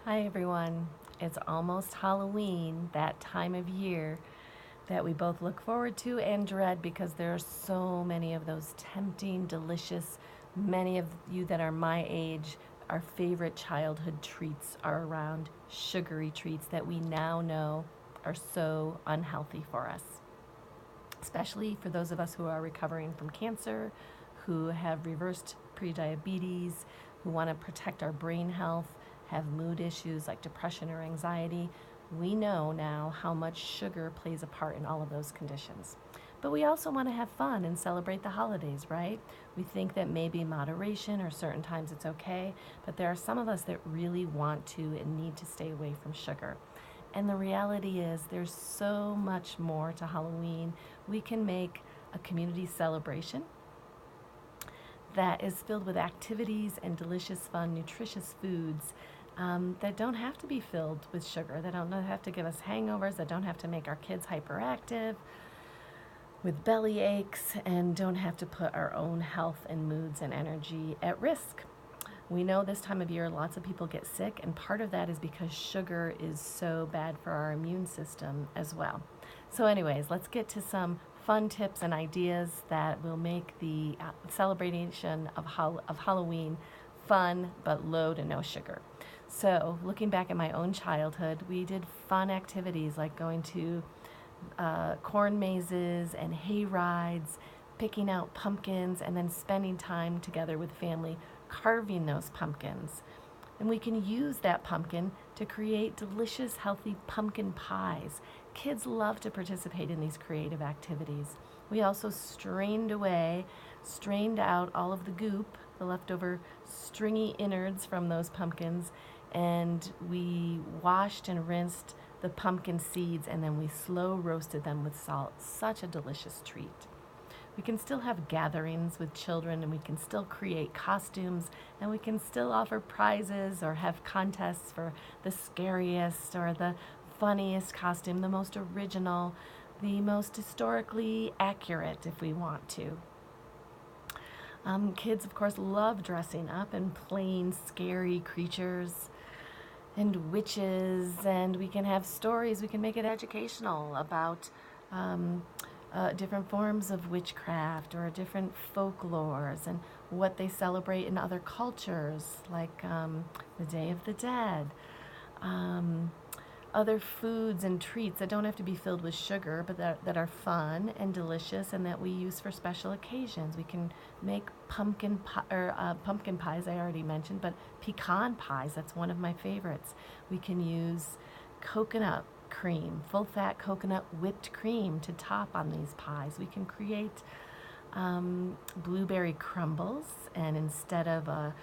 Hi everyone. It's almost Halloween, that time of year that we both look forward to and dread because there are so many of those tempting, delicious, many of you that are my age, our favorite childhood treats are around sugary treats that we now know are so unhealthy for us, especially for those of us who are recovering from cancer, who have reversed prediabetes, who want to protect our brain health, have mood issues like depression or anxiety. We know now how much sugar plays a part in all of those conditions. But we also want to have fun and celebrate the holidays, right? We think that maybe moderation or certain times it's okay, but there are some of us that really want to and need to stay away from sugar. And the reality is, there's so much more to Halloween. We can make a community celebration that is filled with activities and delicious, fun, nutritious foods that don't have to be filled with sugar, that don't have to give us hangovers, that don't have to make our kids hyperactive with belly aches, and don't have to put our own health and moods and energy at risk. We know this time of year lots of people get sick, and part of that is because sugar is so bad for our immune system as well. So anyways, let's get to some fun tips and ideas that will make the celebration of Halloween fun but low to no sugar. So looking back at my own childhood, we did fun activities like going to corn mazes and hay rides, picking out pumpkins, and then spending time together with family carving those pumpkins. And we can use that pumpkin to create delicious, healthy pumpkin pies. Kids love to participate in these creative activities. We also strained out all of the goop, the leftover stringy innards from those pumpkins, and we washed and rinsed the pumpkin seeds, and then we slow roasted them with salt. Such a delicious treat. We can still have gatherings with children, and we can still create costumes, and we can still offer prizes or have contests for the scariest or the funniest costume, the most original, the most historically accurate if we want to. Kids, of course, love dressing up and playing scary creatures and witches, and we can have stories. We can make it educational about different forms of witchcraft or different folklores and what they celebrate in other cultures, like the Day of the Dead. Other foods and treats that don't have to be filled with sugar, but that are fun and delicious and that we use for special occasions. We can make pumpkin pies, I already mentioned, but pecan pies, that's one of my favorites. We can use coconut cream, full-fat coconut whipped cream to top on these pies. We can create blueberry crumbles, and instead of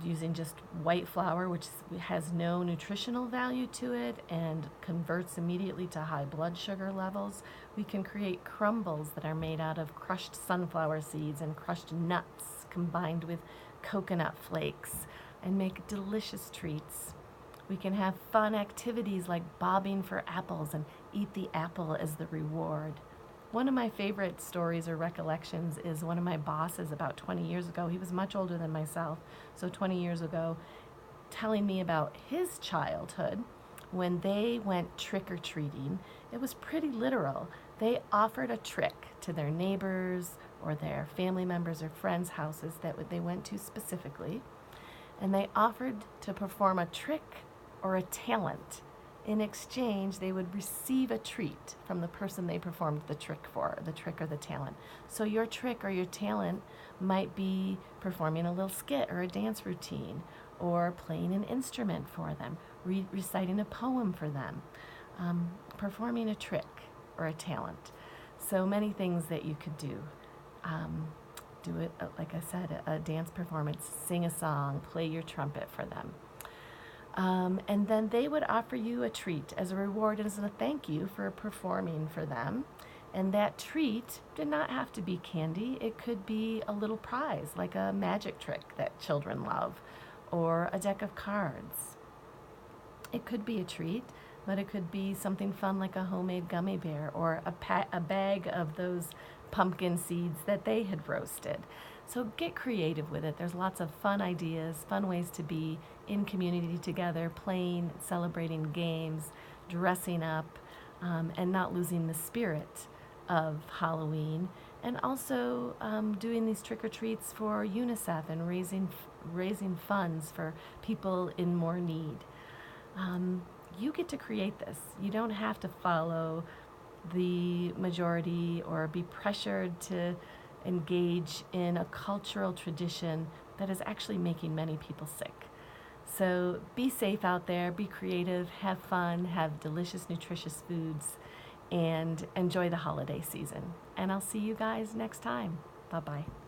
using just white flour, which has no nutritional value to it and converts immediately to high blood sugar levels, we can create crumbles that are made out of crushed sunflower seeds and crushed nuts combined with coconut flakes and make delicious treats. We can have fun activities like bobbing for apples and eat the apple as the reward. One of my favorite stories or recollections is one of my bosses about 20 years ago. He was much older than myself, so 20 years ago, telling me about his childhood when they went trick-or-treating. It was pretty literal. They offered a trick to their neighbors or their family members or friends' houses that they went to specifically, and they offered to perform a trick or a talent. In exchange, they would receive a treat from the person they performed the trick for, the trick or the talent. So your trick or your talent might be performing a little skit or a dance routine, or playing an instrument for them, reciting a poem for them, performing a trick or a talent. So many things that you could do. Do it, like I said, a dance performance, sing a song, play your trumpet for them. And then they would offer you a treat as a reward and as a thank you for performing for them. And that treat did not have to be candy. It could be a little prize, like a magic trick that children love, or a deck of cards. It could be a treat, but it could be something fun like a homemade gummy bear or a bag of those pumpkin seeds that they had roasted. So get creative with it. There's lots of fun ideas, fun ways to be in community together, playing, celebrating games, dressing up, and not losing the spirit of Halloween. And also doing these trick or treats for UNICEF and raising funds for people in more need. You get to create this. You don't have to follow the majority or be pressured to engage in a cultural tradition that is actually making many people sick. So be safe out there, be creative, have fun, have delicious, nutritious foods, and enjoy the holiday season. And I'll see you guys next time. Bye-bye.